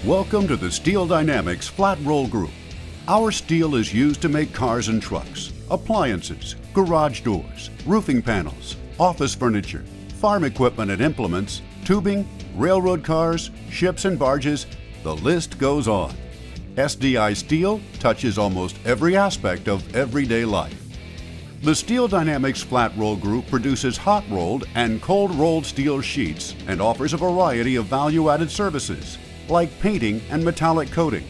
Welcome to the Steel Dynamics Flat Roll Group. Our steel is used to make cars and trucks, appliances, garage doors, roofing panels, office furniture, farm equipment and implements, tubing, railroad cars, ships and barges. The list goes on. SDI Steel touches almost every aspect of everyday life. The Steel Dynamics Flat Roll Group produces hot-rolled and cold-rolled steel sheets and offers a variety of value-added services, like painting and metallic coating.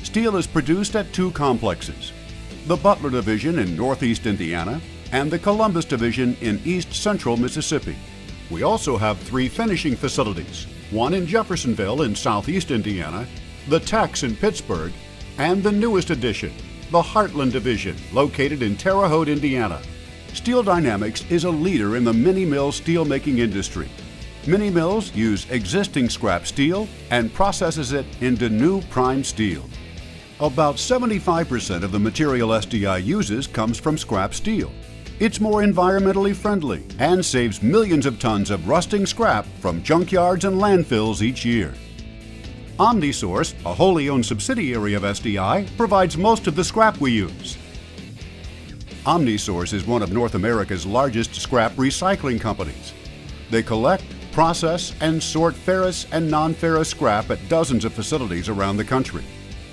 Steel is produced at two complexes, the Butler Division in Northeast Indiana and the Columbus Division in East Central Mississippi. We also have three finishing facilities, one in Jeffersonville in Southeast Indiana, the Tex in Pittsburgh, and the newest addition, the Heartland Division, located in Terre Haute, Indiana. Steel Dynamics is a leader in the mini-mill steelmaking industry. Mini-mills use existing scrap steel and processes it into new prime steel. About 75% of the material SDI uses comes from scrap steel. It's more environmentally friendly and saves millions of tons of rusting scrap from junkyards and landfills each year. OmniSource, a wholly owned subsidiary of SDI, provides most of the scrap we use. OmniSource is one of North America's largest scrap recycling companies. They collect, process, and sort ferrous and non-ferrous scrap at dozens of facilities around the country.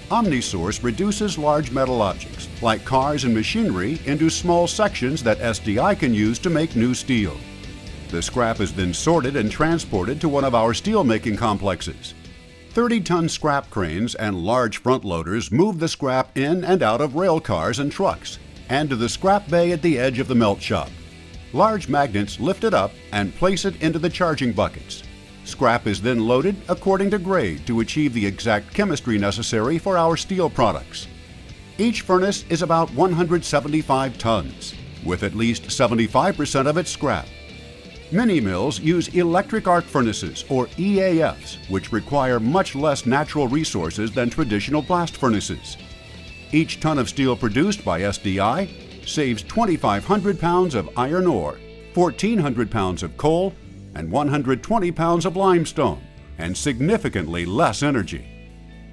OmniSource reduces large metal objects, like cars and machinery, into small sections that SDI can use to make new steel. The scrap is then sorted and transported to one of our steelmaking complexes. 30-ton scrap cranes and large front loaders move the scrap in and out of rail cars and trucks, and to the scrap bay at the edge of the melt shop. Large magnets lift it up and place it into the charging buckets. Scrap is then loaded according to grade to achieve the exact chemistry necessary for our steel products. Each furnace is about 175 tons, with at least 75% of it scrap. Many mills use electric arc furnaces, or EAFs, which require much less natural resources than traditional blast furnaces. Each ton of steel produced by SDI saves 2,500 pounds of iron ore, 1,400 pounds of coal, and 120 pounds of limestone, and significantly less energy.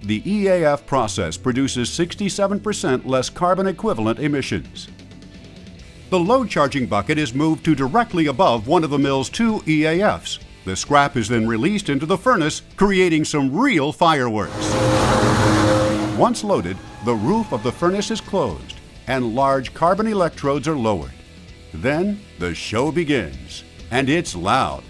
The EAF process produces 67% less carbon equivalent emissions. The load charging bucket is moved to directly above one of the mill's two EAFs. The scrap is then released into the furnace, creating some real fireworks. Once loaded, the roof of the furnace is closed and large carbon electrodes are lowered. Then the show begins, and it's loud.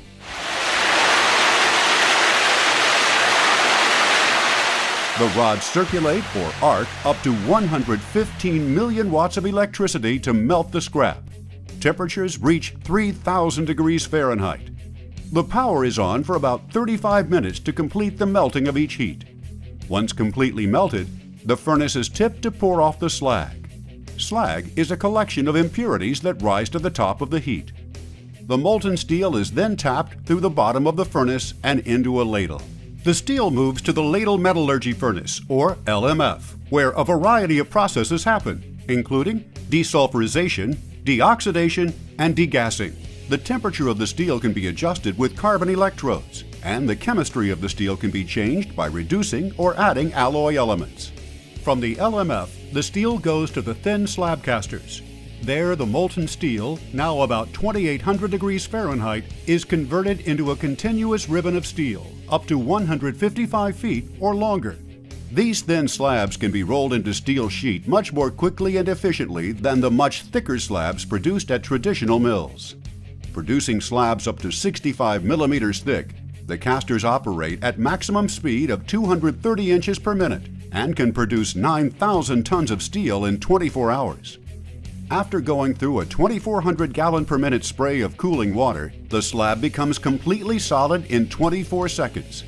The rods circulate, or arc, up to 115 million watts of electricity to melt the scrap. Temperatures reach 3,000 degrees Fahrenheit. The power is on for about 35 minutes to complete the melting of each heat. Once completely melted, the furnace is tipped to pour off the slag. Slag is a collection of impurities that rise to the top of the heat. The molten steel is then tapped through the bottom of the furnace and into a ladle. The steel moves to the ladle metallurgy furnace, or LMF, where a variety of processes happen, including desulfurization, deoxidation, and degassing. The temperature of the steel can be adjusted with carbon electrodes, and the chemistry of the steel can be changed by reducing or adding alloy elements. From the LMF, the steel goes to the thin slab casters. There, the molten steel, now about 2,800 degrees Fahrenheit, is converted into a continuous ribbon of steel, up to 155 feet or longer. These thin slabs can be rolled into steel sheet much more quickly and efficiently than the much thicker slabs produced at traditional mills. Producing slabs up to 65 millimeters thick, the casters operate at maximum speed of 230 inches per minute and can produce 9,000 tons of steel in 24 hours. After going through a 2,400 gallon per minute spray of cooling water, the slab becomes completely solid in 24 seconds.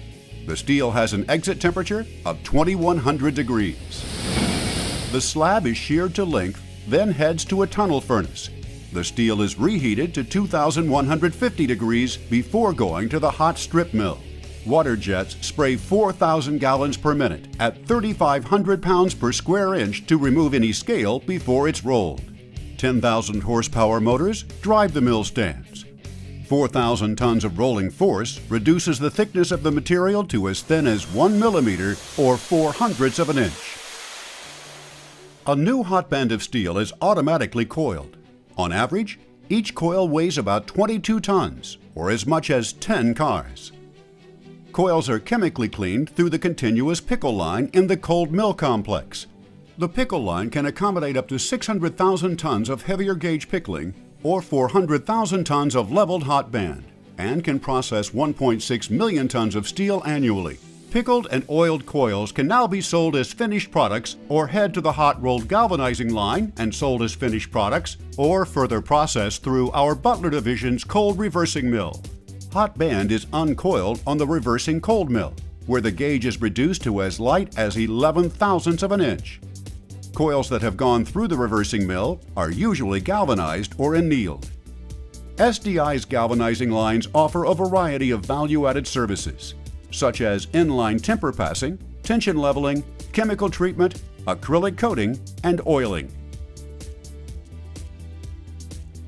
The steel has an exit temperature of 2,100 degrees. The slab is sheared to length, then heads to a tunnel furnace. The steel is reheated to 2,150 degrees before going to the hot strip mill. Water jets spray 4,000 gallons per minute at 3,500 pounds per square inch to remove any scale before it's rolled. 10,000 horsepower motors drive the mill stands. 4,000 tons of rolling force reduces the thickness of the material to as thin as 1 millimeter or 4/100ths of an inch. A new hot band of steel is automatically coiled. On average, each coil weighs about 22 tons, or as much as 10 cars. Coils are chemically cleaned through the continuous pickle line in the cold mill complex. The pickle line can accommodate up to 600,000 tons of heavier gauge pickling or 400,000 tons of leveled hot band, and can process 1.6 million tons of steel annually. Pickled and oiled coils can now be sold as finished products or head to the hot rolled galvanizing line and sold as finished products, or further processed through our Butler Division's cold reversing mill. Hot band is uncoiled on the reversing cold mill, where the gauge is reduced to as light as 11/1000ths of an inch. Coils that have gone through the reversing mill are usually galvanized or annealed. SDI's galvanizing lines offer a variety of value-added services, such as inline temper passing, tension leveling, chemical treatment, acrylic coating, and oiling.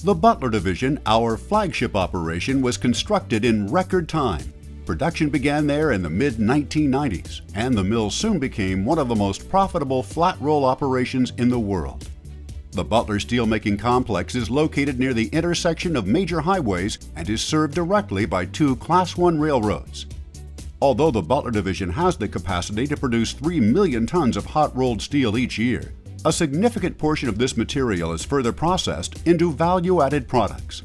The Butler Division, our flagship operation, was constructed in record time. Production began there in the mid-1990s, and the mill soon became one of the most profitable flat roll operations in the world. The Butler Steelmaking Complex is located near the intersection of major highways and is served directly by 2 Class I railroads. Although the Butler Division has the capacity to produce 3 million tons of hot-rolled steel each year, a significant portion of this material is further processed into value-added products.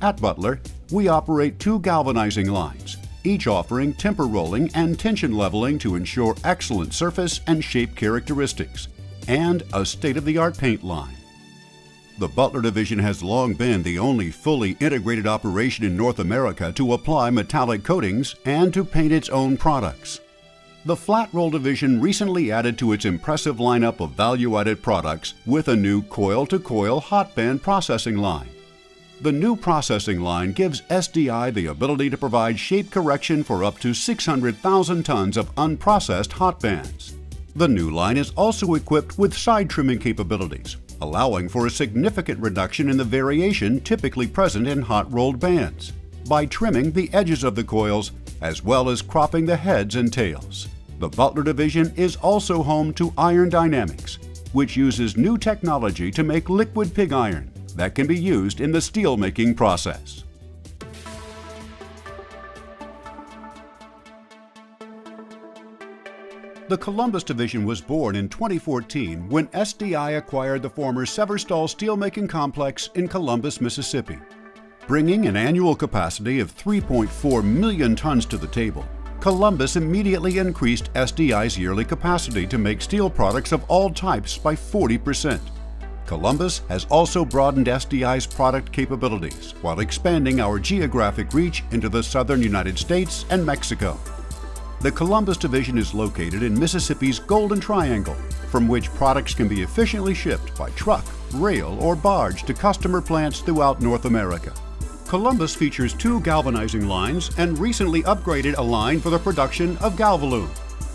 At Butler, we operate 2 galvanizing lines, each offering temper rolling and tension leveling to ensure excellent surface and shape characteristics, and a state-of-the-art paint line. The Butler Division has long been the only fully integrated operation in North America to apply metallic coatings and to paint its own products. The Flat Roll Division recently added to its impressive lineup of value-added products with a new coil-to-coil hot band processing line. The new processing line gives SDI the ability to provide shape correction for up to 600,000 tons of unprocessed hot bands. The new line is also equipped with side trimming capabilities, allowing for a significant reduction in the variation typically present in hot-rolled bands, by trimming the edges of the coils as well as cropping the heads and tails. The Butler Division is also home to Iron Dynamics, which uses new technology to make liquid pig iron that can be used in the steelmaking process. The Columbus Division was born in 2014 when SDI acquired the former Severstal Steelmaking Complex in Columbus, Mississippi. Bringing an annual capacity of 3.4 million tons to the table, Columbus immediately increased SDI's yearly capacity to make steel products of all types by 40%. Columbus has also broadened SDI's product capabilities while expanding our geographic reach into the southern United States and Mexico. The Columbus Division is located in Mississippi's Golden Triangle, from which products can be efficiently shipped by truck, rail, or barge to customer plants throughout North America. Columbus features 2 galvanizing lines and recently upgraded a line for the production of Galvalume.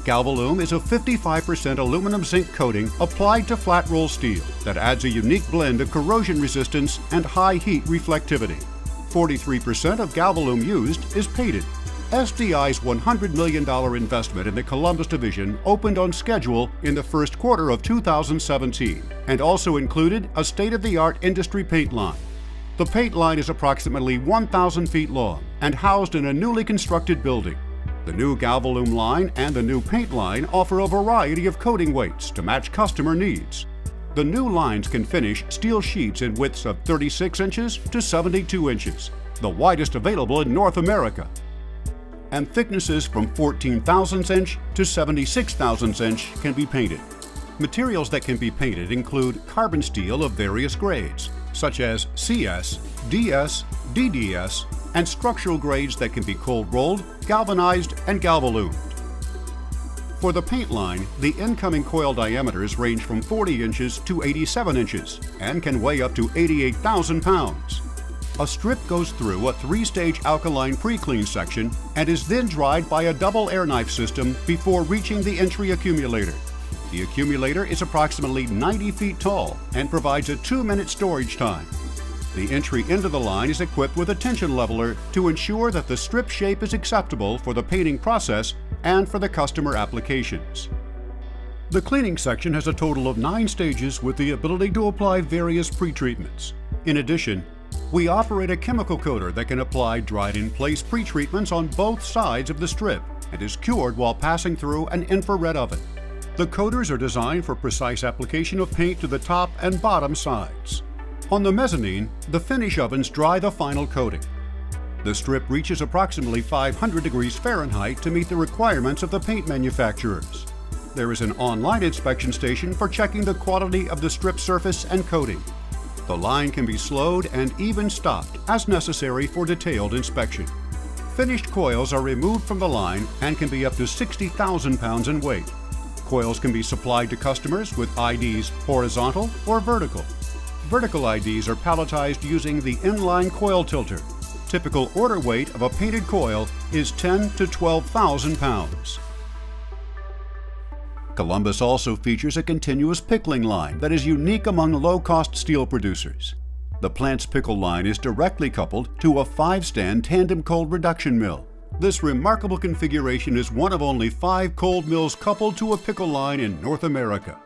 Galvalume is a 55% aluminum zinc coating applied to flat roll steel that adds a unique blend of corrosion resistance and high heat reflectivity. 43% of Galvalume used is painted. SDI's $100 million investment in the Columbus Division opened on schedule in the first quarter of 2017 and also included a state-of-the-art industry paint line. The paint line is approximately 1,000 feet long and housed in a newly constructed building. The new Galvalume line and the new paint line offer a variety of coating weights to match customer needs. The new lines can finish steel sheets in widths of 36 inches to 72 inches, the widest available in North America, and thicknesses from 14 thousandths inch to 76 thousandths inch can be painted. Materials that can be painted include carbon steel of various grades, such as CS, DS, DDS, and structural grades that can be cold rolled, galvanized, and galvalumed. For the paint line, the incoming coil diameters range from 40 inches to 87 inches and can weigh up to 88,000 pounds. A strip goes through a 3-stage alkaline pre-clean section and is then dried by a double air knife system before reaching the entry accumulator. The accumulator is approximately 90 feet tall and provides a 2-minute storage time. The entry into the line is equipped with a tension leveler to ensure that the strip shape is acceptable for the painting process and for the customer applications. The cleaning section has a total of 9 stages with the ability to apply various pretreatments. In addition, we operate a chemical coater that can apply dried-in-place pretreatments on both sides of the strip and is cured while passing through an infrared oven. The coaters are designed for precise application of paint to the top and bottom sides. On the mezzanine, the finish ovens dry the final coating. The strip reaches approximately 500 degrees Fahrenheit to meet the requirements of the paint manufacturers. There is an online inspection station for checking the quality of the strip surface and coating. The line can be slowed and even stopped as necessary for detailed inspection. Finished coils are removed from the line and can be up to 60,000 pounds in weight. Coils can be supplied to customers with IDs horizontal or vertical. Vertical IDs are palletized using the inline coil tilter. Typical order weight of a painted coil is 10 to 12,000 pounds. Columbus also features a continuous pickling line that is unique among low-cost steel producers. The plant's pickle line is directly coupled to a 5-stand tandem cold reduction mill. This remarkable configuration is one of only 5 cold mills coupled to a pickle line in North America.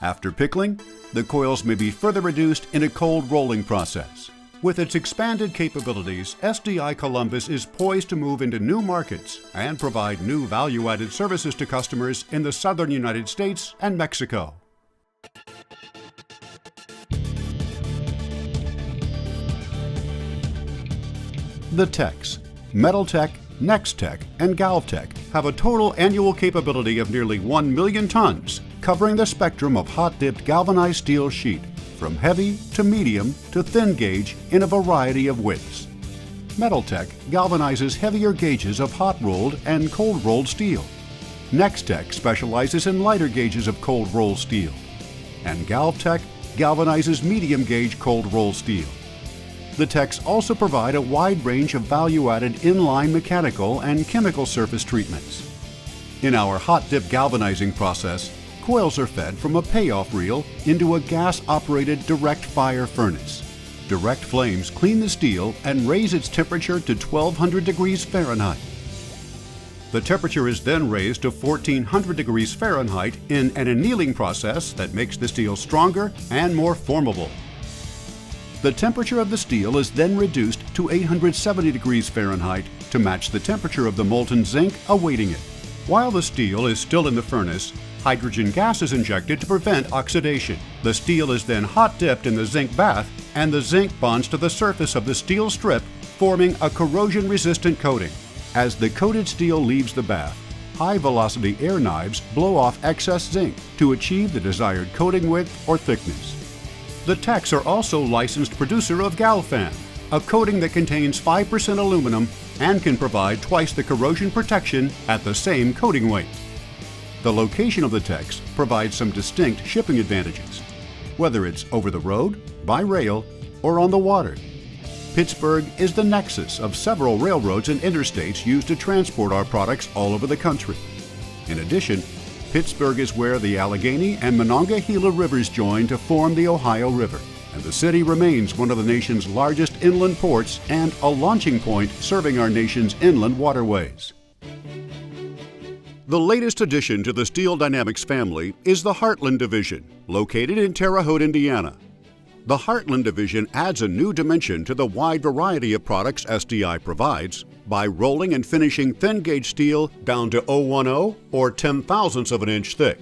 After pickling, the coils may be further reduced in a cold rolling process. With its expanded capabilities, SDI Columbus is poised to move into new markets and provide new value-added services to customers in the southern United States and Mexico. The techs, Metal-Tech, Nex-Tech, and Galv-Tech have a total annual capability of nearly 1 million tons, covering the spectrum of hot-dipped galvanized steel sheet, from heavy to medium to thin gauge in a variety of widths. Metal-Tech galvanizes heavier gauges of hot-rolled and cold-rolled steel. Nex-Tech specializes in lighter gauges of cold-rolled steel. And Galv-Tech galvanizes medium-gauge cold-rolled steel. The techs also provide a wide range of value-added inline mechanical and chemical surface treatments. In our hot-dip galvanizing process, coils are fed from a payoff reel into a gas-operated direct fire furnace. Direct flames clean the steel and raise its temperature to 1200 degrees Fahrenheit. The temperature is then raised to 1400 degrees Fahrenheit in an annealing process that makes the steel stronger and more formable. The temperature of the steel is then reduced to 870 degrees Fahrenheit to match the temperature of the molten zinc awaiting it. While the steel is still in the furnace, hydrogen gas is injected to prevent oxidation. The steel is then hot-dipped in the zinc bath, and the zinc bonds to the surface of the steel strip, forming a corrosion-resistant coating. As the coated steel leaves the bath, high-velocity air knives blow off excess zinc to achieve the desired coating width or thickness. The techs are also licensed producer of Galfan, a coating that contains 5% aluminum and can provide twice the corrosion protection at the same coating weight. The location of the techs provides some distinct shipping advantages, whether it's over the road, by rail, or on the water. Pittsburgh is the nexus of several railroads and interstates used to transport our products all over the country. In addition, Pittsburgh is where the Allegheny and Monongahela rivers join to form the Ohio River, and the city remains one of the nation's largest inland ports and a launching point serving our nation's inland waterways. The latest addition to the Steel Dynamics family is the Heartland Division, located in Terre Haute, Indiana. The Heartland Division adds a new dimension to the wide variety of products SDI provides by rolling and finishing thin-gauge steel down to 010 or 10,000ths of an inch thick.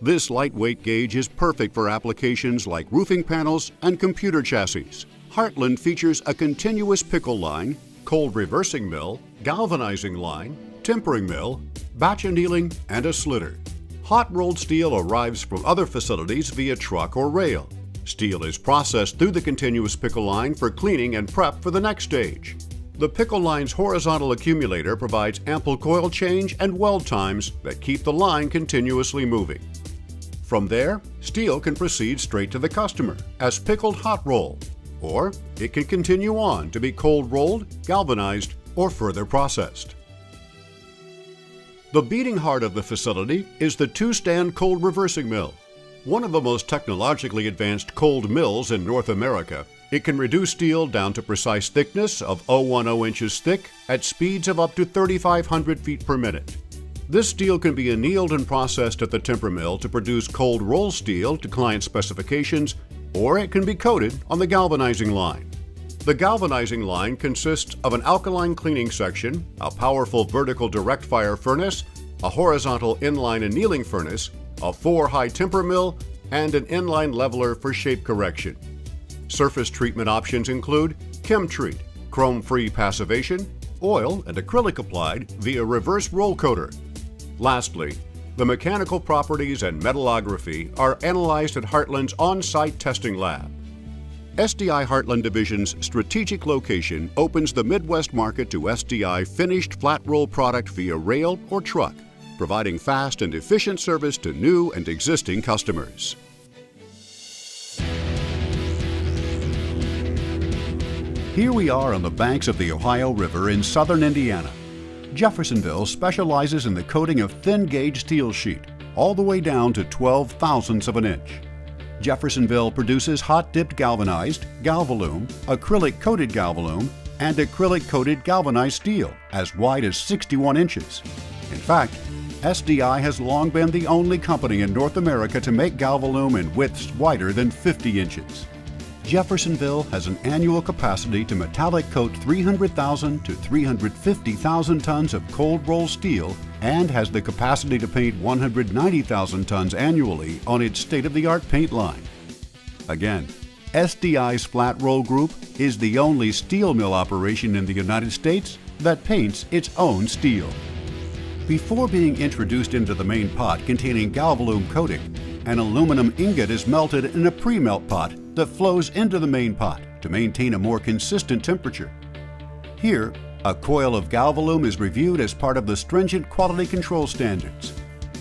This lightweight gauge is perfect for applications like roofing panels and computer chassis. Heartland features a continuous pickle line, cold reversing mill, galvanizing line, tempering mill, batch annealing, and a slitter. Hot-rolled steel arrives from other facilities via truck or rail. Steel is processed through the continuous pickle line for cleaning and prep for the next stage. The pickle line's horizontal accumulator provides ample coil change and weld times that keep the line continuously moving. From there, steel can proceed straight to the customer as pickled hot roll, or it can continue on to be cold rolled, galvanized, or further processed. The beating heart of the facility is the 2-stand cold reversing mill. One of the most technologically advanced cold mills in North America, It can reduce steel down to precise thickness of 010 inches thick at speeds of up to 3,500 feet per minute. This steel can be annealed and processed at the temper mill to produce cold roll steel to client specifications, or it can be coated on the galvanizing line. The galvanizing line consists of an alkaline cleaning section, a powerful vertical direct fire furnace, a horizontal inline annealing furnace, a 4-high temper mill, and an inline leveler for shape correction. Surface treatment options include ChemTreat, chrome-free passivation, oil and acrylic applied via reverse roll coater. Lastly, the mechanical properties and metallography are analyzed at Heartland's on-site testing lab. SDI Heartland Division's strategic location opens the Midwest market to SDI finished flat roll product via rail or truck, providing fast and efficient service to new and existing customers. Here we are on the banks of the Ohio River in southern Indiana. Jeffersonville specializes in the coating of thin gauge steel sheet, all the way down to 12 thousandths of an inch. Jeffersonville produces hot-dipped galvanized, Galvalume, acrylic-coated Galvalume, and acrylic-coated galvanized steel as wide as 61 inches. In fact, SDI has long been the only company in North America to make Galvalume in widths wider than 50 inches. Jeffersonville has an annual capacity to metallic coat 300,000 to 350,000 tons of cold roll steel and has the capacity to paint 190,000 tons annually on its state-of-the-art paint line. Again, SDI's Flat Roll Group is the only steel mill operation in the United States that paints its own steel. Before being introduced into the main pot containing Galvalume coating, an aluminum ingot is melted in a pre-melt pot that flows into the main pot to maintain a more consistent temperature. Here, a coil of Galvalume is reviewed as part of the stringent quality control standards.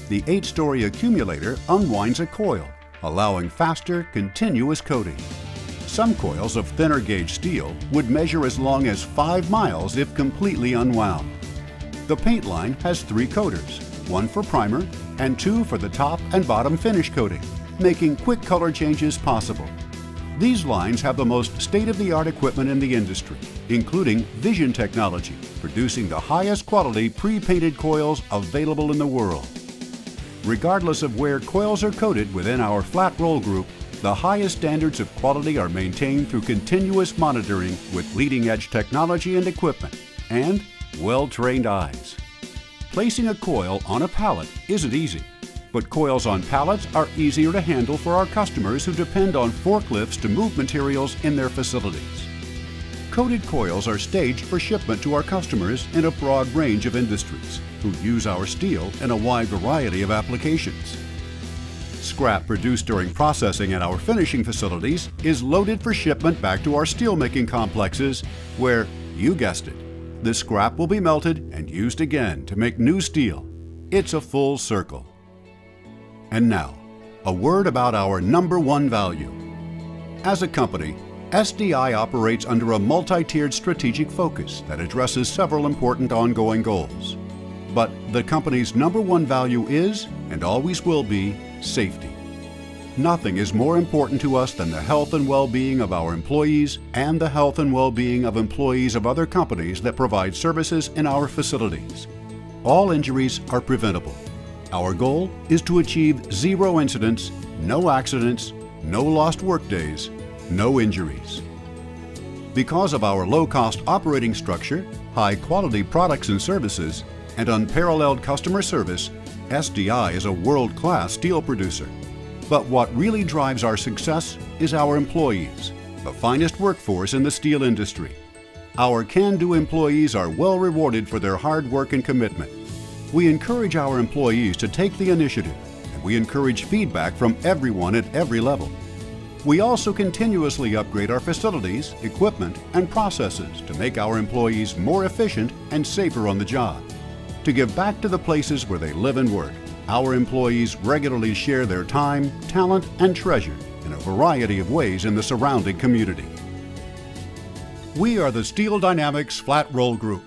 The 8-story accumulator unwinds a coil, allowing faster, continuous coating. Some coils of thinner gauge steel would measure as long as 5 miles if completely unwound. The paint line has 3 coaters, 1 for primer and 2 for the top and bottom finish coating, making quick color changes possible. These lines have the most state-of-the-art equipment in the industry, including vision technology, producing the highest quality pre-painted coils available in the world. Regardless of where coils are coated within our Flat Roll Group, the highest standards of quality are maintained through continuous monitoring with leading-edge technology and equipment, and well-trained eyes. Placing a coil on a pallet isn't easy, but coils on pallets are easier to handle for our customers who depend on forklifts to move materials in their facilities. Coated coils are staged for shipment to our customers in a broad range of industries who use our steel in a wide variety of applications. Scrap produced during processing at our finishing facilities is loaded for shipment back to our steelmaking complexes where, you guessed it, the scrap will be melted and used again to make new steel. It's a full circle. And now, a word about our number one value. As a company, SDI operates under a multi-tiered strategic focus that addresses several important ongoing goals. But the company's number one value is, and always will be, safety. Nothing is more important to us than the health and well-being of our employees and the health and well-being of employees of other companies that provide services in our facilities. All injuries are preventable. Our goal is to achieve 0 incidents, no accidents, no lost workdays, no injuries. Because of our low-cost operating structure, high-quality products and services, and unparalleled customer service, SDI is a world-class steel producer. But what really drives our success is our employees, the finest workforce in the steel industry. Our can-do employees are well rewarded for their hard work and commitment. We encourage our employees to take the initiative, and we encourage feedback from everyone at every level. We also continuously upgrade our facilities, equipment, and processes to make our employees more efficient and safer on the job. To give back to the places where they live and work, our employees regularly share their time, talent, and treasure in a variety of ways in the surrounding community. We are the Steel Dynamics Flat Roll Group.